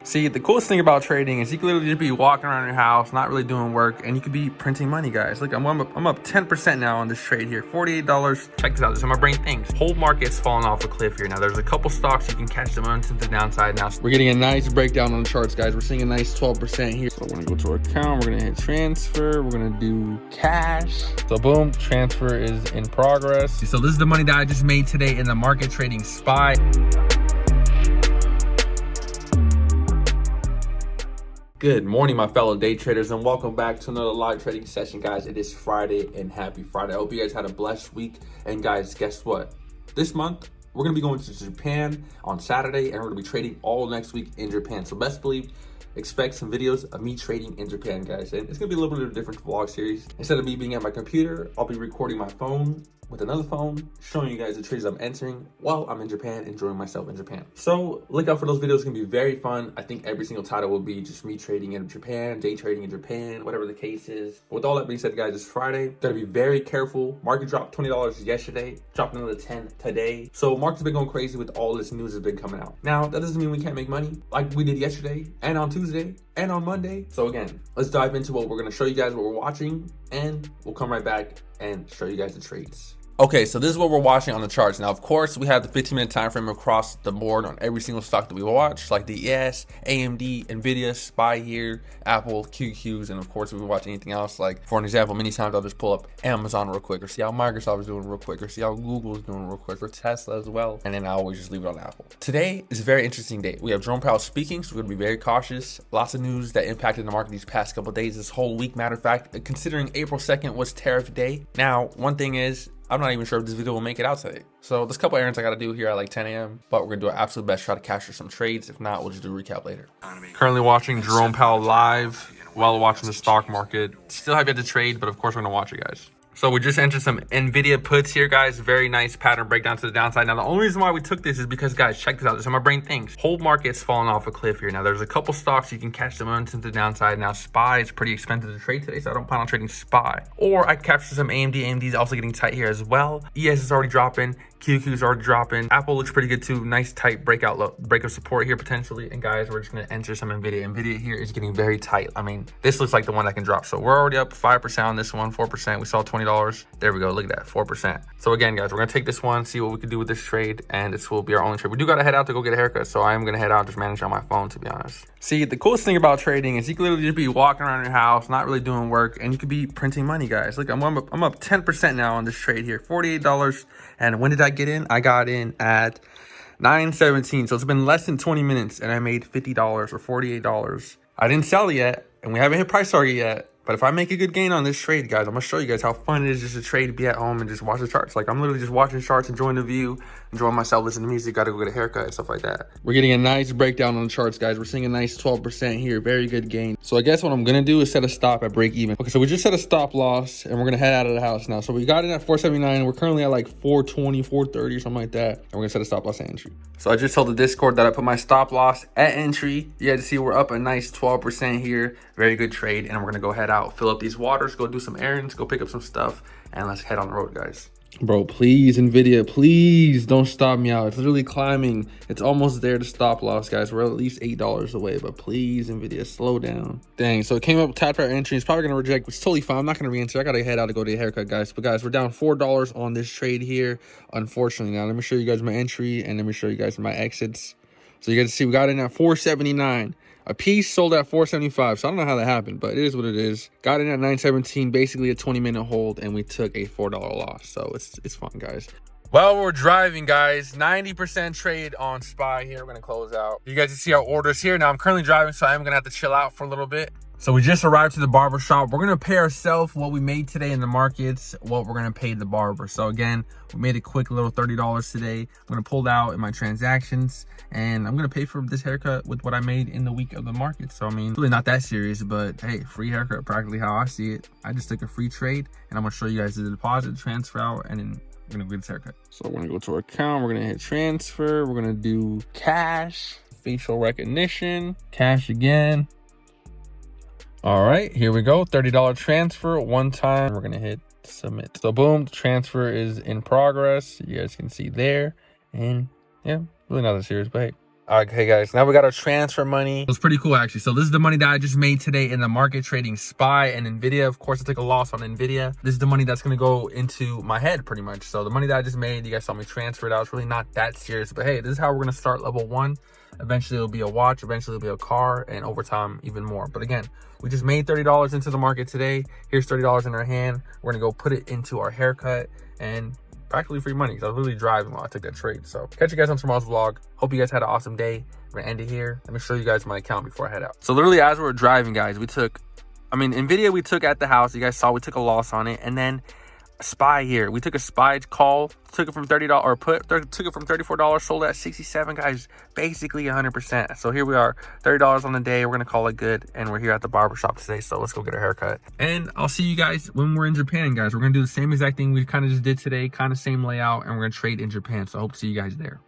See, the coolest thing about trading is you can literally just be walking around your house, not really doing work, and you could be printing money, guys. Look, I'm up 10% now on this trade here, $48. Check this out. This is how my brain thinks. Whole market's falling off a cliff here. Now, there's a couple stocks you can catch them on to the downside now. We're getting a nice breakdown on the charts, guys. We're seeing a nice 12% here. So we're gonna go to our account. We're gonna hit transfer. We're gonna do cash. So boom, transfer is in progress. So this is the money that I just made today in the market trading SPY. Good morning, my fellow day traders, and welcome back to another live trading session, guys. It is Friday, and happy Friday. I hope you guys had a blessed week. And guys, guess what? This month, we're going to be going to Japan on Saturday, and we're going to be trading all next week in Japan. So best believe, expect some videos of me trading in Japan, guys. And it's going to be a little bit of a different vlog series. Instead of me being at my computer, I'll be recording my phone with another phone, showing you guys the trades I'm entering while I'm in Japan, enjoying myself in Japan. So look out for those videos. It's gonna be very fun. I think every single title will be just me trading in Japan, day trading in Japan, whatever the case is. With all that being said, guys, it's Friday. Gotta be very careful. Market dropped $20 yesterday, dropped another 10 today. So market's been going crazy with all this news that's been coming out. Now, that doesn't mean we can't make money like we did yesterday and on Tuesday and on Monday. So again, let's dive into what we're gonna show you guys, what we're watching, and we'll come right back and show you guys the trades. Okay, so this is what we're watching on the charts. Now, of course, we have the 15-minute time frame across the board on every single stock that we watch, like the ES, AMD, NVDA, SPY here, Apple, QQs, and of course, if we watch anything else, like for an example, many times I'll just pull up Amazon real quick, or see how Microsoft is doing real quick, or see how Google is doing real quick, or Tesla as well, and then I always just leave it on Apple. Today is a very interesting day. We have Jerome Powell speaking, so we're gonna be very cautious. Lots of news that impacted the market these past couple of days, this whole week. Matter of fact, considering April 2nd was tariff day. Now, one thing is, I'm not even sure if this video will make it out today. So there's a couple errands I gotta do here at like 10 a.m. But we're gonna do our absolute best, try to capture some trades. If not, we'll just do a recap later. Currently watching Jerome Powell live while watching the stock market. Still have yet to trade, but of course we're gonna watch it, guys. So we just entered some NVDA puts here, guys. Very nice pattern breakdown to the downside. Now, the only reason why we took this is because, guys, check this out. This is how my brain thinks. Whole market's falling off a cliff here. Now, there's a couple stocks you can catch them on to the downside. Now, SPY is pretty expensive to trade today, so I don't plan on trading SPY. Or I capture some AMD. AMD is also getting tight here as well. ES is already dropping. QQ is already dropping. Apple looks pretty good too. Nice tight break of support here potentially. And guys, we're just gonna enter some NVIDIA. NVIDIA here is getting very tight. I mean, this looks like the one that can drop. So we're already up 5% on this one, 4%. We saw $20. There we go. Look at that, 4%. So again, guys, we're gonna take this one, see what we can do with this trade, and this will be our only trade. We do gotta head out to go get a haircut, so I am gonna head out and just manage on my phone, to be honest. See, the coolest thing about trading is you can literally just be walking around your house, not really doing work, and you could be printing money, guys. Look, I'm up 10% now on this trade here, $48. And when did I get in? I got in at 9:17. So it's been less than 20 minutes, and I made $50 or $48. I didn't sell it yet, and we haven't hit price target yet. But if I make a good gain on this trade, guys, I'm gonna show you guys how fun it is just to trade, to be at home and just watch the charts. Like, I'm literally just watching charts, enjoying the view, enjoying myself, listening to music, gotta go get a haircut and stuff like that. We're getting a nice breakdown on the charts, guys. We're seeing a nice 12% here, very good gain. So I guess what I'm gonna do is set a stop at break even. Okay, so we just set a stop loss, and we're gonna head out of the house now. So we got in at 479. We're currently at like 420, 430 or something like that. And we're gonna set a stop loss at entry. So I just told the Discord that I put my stop loss at entry. You guys see we're up a nice 12% here. Very good trade. And we're gonna go head out, fill up these waters, go do some errands, go pick up some stuff, and let's head on the road, guys. Bro, please, NVIDIA, please don't stop me out. It's literally climbing. It's almost there to stop loss, guys. We're at least $8 away, but please, NVIDIA, slow down. Dang, so it came up, tapped our entry. It's probably going to reject, which is totally fine. I'm not going to re-enter. I got to head out to go to a haircut, guys. But, guys, we're down $4 on this trade here, unfortunately. Now, let me show you guys my entry, and let me show you guys my exits. So, you guys see we got in at 479. A piece sold at 475, so I don't know how that happened, but it is what it is. Got in at 917, basically a 20-minute hold, and we took a $4 loss, so it's fun, guys. Well, we're driving, guys. 90% trade on SPY here. We're going to close out. You guys can see our orders here. Now, I'm currently driving, so I'm going to have to chill out for a little bit. So we just arrived to the barber shop. We're going to pay ourselves what we made today in the markets, what we're going to pay the barber. So again, we made a quick little $30 today. I'm going to pull it out in my transactions, and I'm going to pay for this haircut with what I made in the week of the market. So, I mean, really not that serious, but hey, free haircut, practically how I see it. I just took a free trade, and I'm going to show you guys the deposit, transfer out, and then we're going to get this haircut. So we're going to go to our account. We're going to hit transfer. We're going to do cash, facial recognition, cash again. All right, here we go. $30 transfer one time. We're gonna hit submit. So boom, the transfer is in progress. You guys can see there. And yeah, really not that serious, but hey, Okay, guys, now we got our transfer money. It was pretty cool, actually. So this is the money that I just made today in the market trading SPY and NVDA. Of course, I took a loss on NVIDIA. This is the money that's going to go into my head, pretty much. So the money that I just made, you guys saw me transfer it out. It's really not that serious. But hey, this is how we're going to start level 1. Eventually, it'll be a watch. Eventually, it'll be a car. And over time, even more. But again, we just made $30 into the market today. Here's $30 in our hand. We're going to go put it into our haircut and practically free money, because I was really driving while I took that trade. So catch you guys on tomorrow's vlog. Hope you guys had an awesome day. We're gonna end it here. Let me show you guys my account before I head out. So literally as we were driving, guys, we took, NVIDIA we took at the house. You guys saw we took a loss on it. And then SPY here, we took a SPY call, took it from $30 or took it from $34, sold it at 67, guys, basically 100%. So here we are, $30 on the day. We're gonna call it good, and we're here at the barbershop today, so let's go get a haircut. And I'll see you guys when we're in Japan, guys. We're gonna do the same exact thing we kind of just did today, kind of same layout, and we're gonna trade in Japan. So I hope to see you guys there.